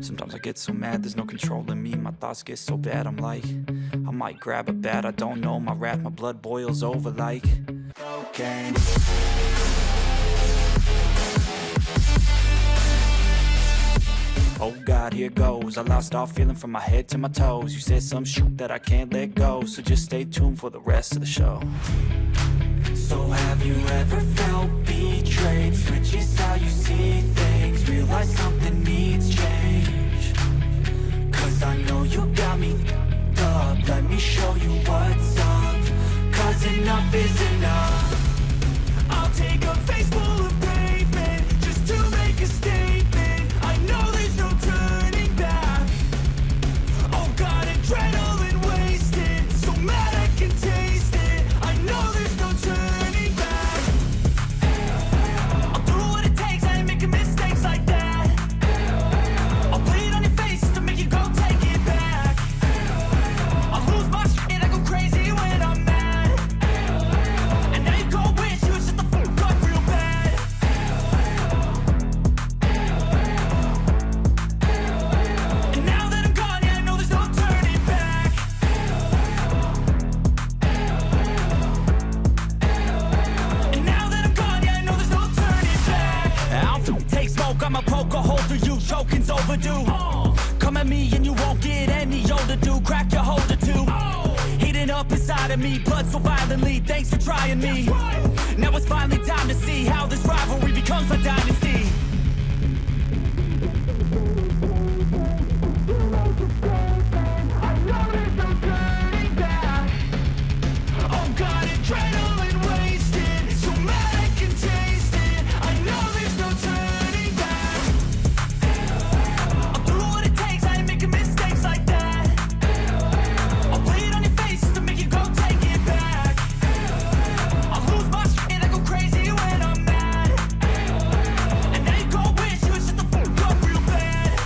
Sometimes I get so mad, there's no controlling me. My thoughts get so bad, I'm like, I might grab a bat, I don't know. My wrath, my blood boils over like cocaine. Oh God, here goes. I lost all feeling from my head to my toes. You said some shit that I can't let go, so just stay tuned for the rest of the show. So have you ever felt betrayed? Switches how you see things, realize something needs change. Cause I know you got me f***ed up. Let me show you what's up. Cause enough is enough. I'll take a face full of pavement just to make a statement. I know there's no turning back. Oh God, adrenaline wasted, so mad I can taste it. I know there's no turning back. I'll do what it takes, I ain't making mistakes like that. I'll put it on your face to make you go take it back. I'll lose my shit and I go crazy when I'm mad. And now you go wish you would shut the fuck up real bad. And now that I'm gone, yeah, I know there's no turning back. And now that I'm gone, yeah, I know there's no turning back. I'll take smoke, I'ma poke a hole through you, choking's overdue. Come at me and you won't get any older, dude. Crack your holder too. Heating up inside of me, blood so violently, thanks for trying me. Now it's finally time to see how this rivalry becomes a dynasty. Oh God, adrenaline wasted, so mad I can taste it. I know there's no turning back. I'll do what it takes, I ain't making mistakes like that. I'll play it on your face to make you go take it back. I'll lose my shit and I go crazy when I'm mad. And now you go wish you would shut the fuck up real bad.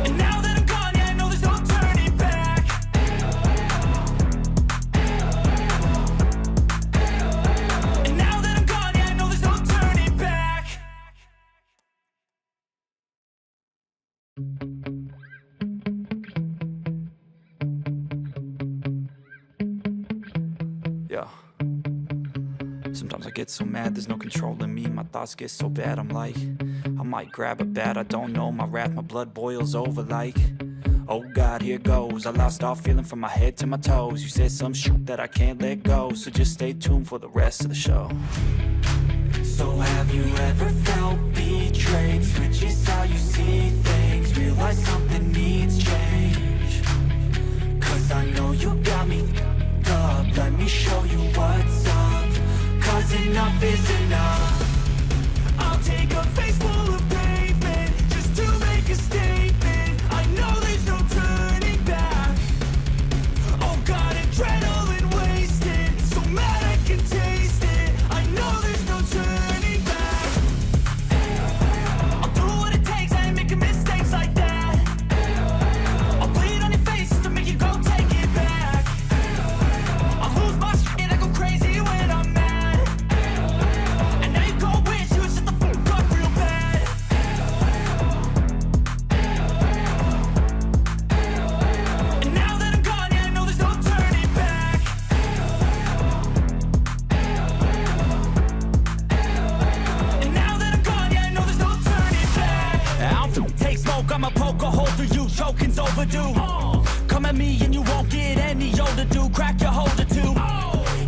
And now that I'm gone, yeah, I know there's no turning back. And now that I'm gone, yeah, I know there's no turning back. Yeah. Sometimes I get so mad, there's no controlling me. My thoughts get so bad, I'm like, I might grab a bat, I don't know. My wrath, my blood boils over like, oh God, here goes. I lost all feeling from my head to my toes. You said some shit that I can't let go, so just stay tuned for the rest of the show. So have you ever felt betrayed? Switches how you see things, realize something needs change. Cause I know you got me f***ed up. Let me show you what's up. Cause enough is enough. I'll take a face full of pavement just to make a statement. I know there's no turning back. Oh God, adrenaline wasted, so mad I can taste it. I know there's no turning back. I'll do what it takes, I ain't making mistakes like that. I'll play it on your face to make you go take it back. I'll lose my shit and I go crazy when I'm mad. And now you go wish you would shut the fuck up real bad. And now that I'm gone, yeah, I know there's no turning back. And now that I'm gone, yeah, I know there's no turning back. I'll take smoke, I'ma poke a hole through you, choking's overdue. Come at me and you won't get any older, dude. Crack your holder too.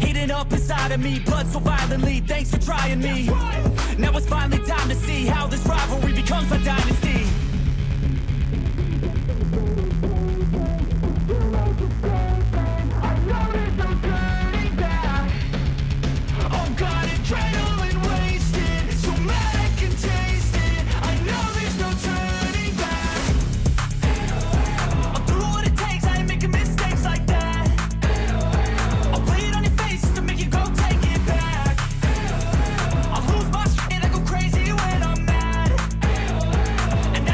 Heating up inside of me, blood so violently, thanks for trying me. Now it's finally time to see how this rivalry becomes a dynasty. I know there's no turning back. Oh God, adrenaline wasted, so mad I can taste it. I know there's no turning back. I'll do what it takes, I ain't making mistakes like that. I'll play it on your face to make you go take it back. I'll lose my shit and I go crazy when I'm mad. And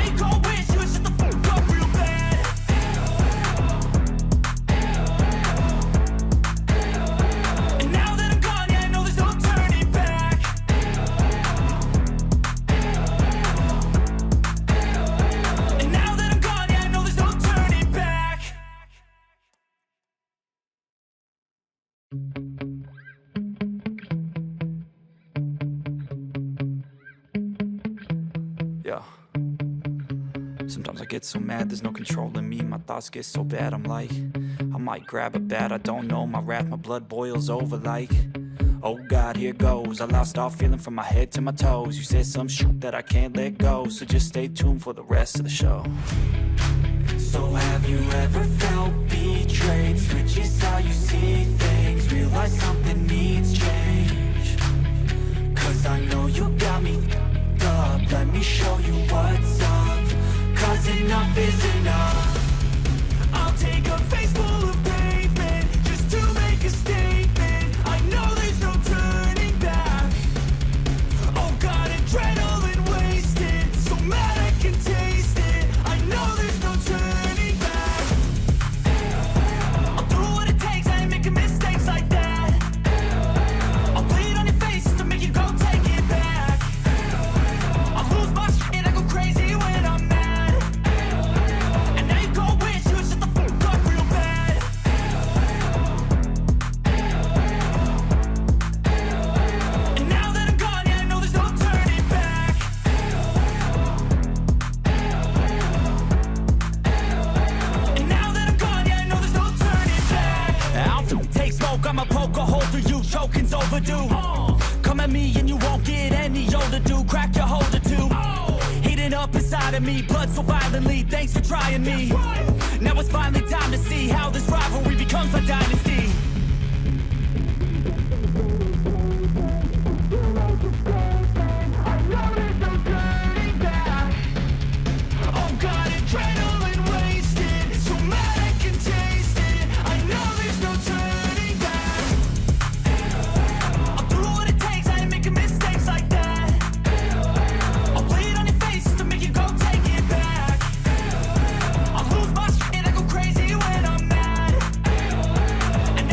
Yeah. Sometimes I get so mad, there's no controlling me. My thoughts get so bad, I'm like, I might grab a bat, I don't know. My wrath, my blood boils over like, oh God, here goes. I lost all feeling from my head to my toes. You said some shit that I can't let go, so just stay tuned for the rest of the show. So have you ever felt betrayed? Switches how you see things, realize something needs change. Cause I know you got me f***ed up, let me show you what's up. Cause enough is enough. I'll take a face full of pavement just to make a statement. I know there's no turning back. Oh God, adrenaline wasted, so mad I can taste it. I know there's no turning back. I'll do what it takes, I ain't making mistakes like that. I'll bleed on your face to make you go take it back. I'll lose my shit and I go crazy when I'm mad. And now you go wish you would shut the fuck up real bad. And now that I'm gone, yeah, I know there's no turning back. And now that I'm gone, yeah, I know there's no turning back. I'll take smoke, I'ma poke a hole through you, choking's overdue. Come at me and you won't get any older, dude. Crack your holder too. Heating up inside of me, blood so violently, thanks for trying me. Now it's finally time to see how this rivalry becomes a dynasty. Oh God, adrenaline wasted, so mad I can taste it. I know there's no turning back. I'll do what it takes, I ain't making mistakes like that. I'll bleed on your face to make you go take it back. I'll lose my shit and I go crazy when I'm mad. And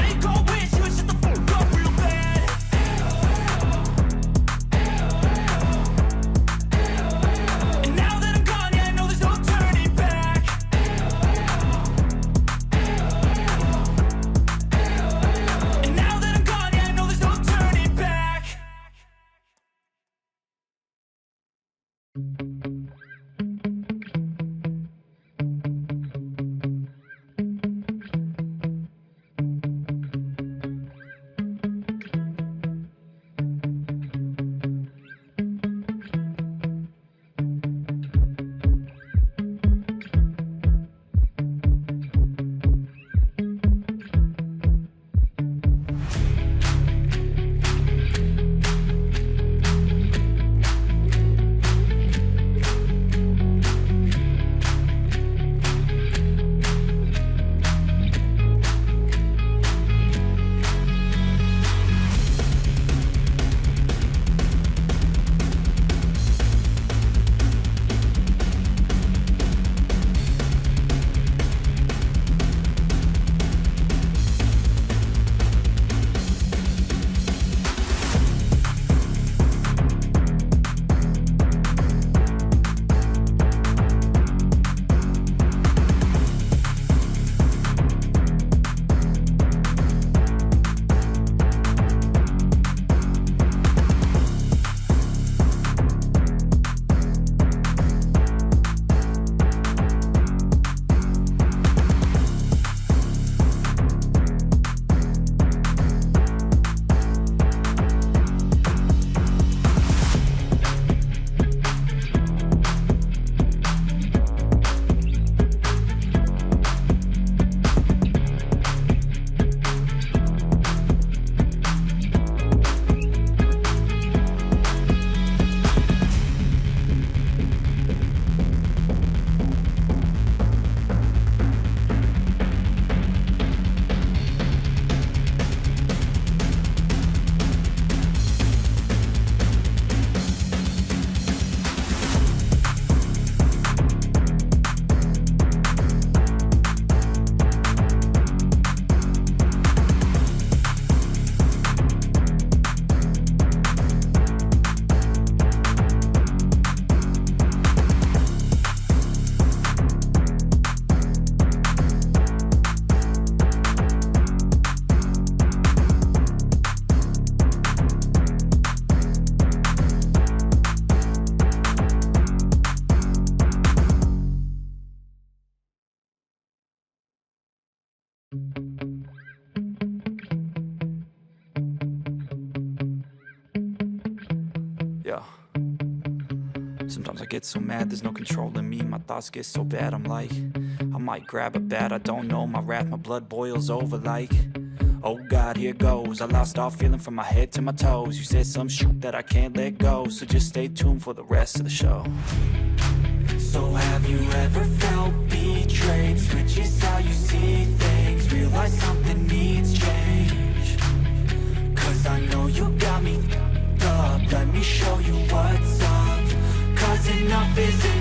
Sometimes I get so mad, there's no controlling me. My thoughts get so bad, I'm like, I might grab a bat, I don't know. My wrath, my blood boils over like, oh God, here goes. I lost all feeling from my head to my toes. You said some shit that I can't let go, so just stay tuned for the rest of the show. So have you ever felt betrayed? Switches how you see things, realize something needs change. Cause I know you got me up, let me show you what's up. Cause enough is enough.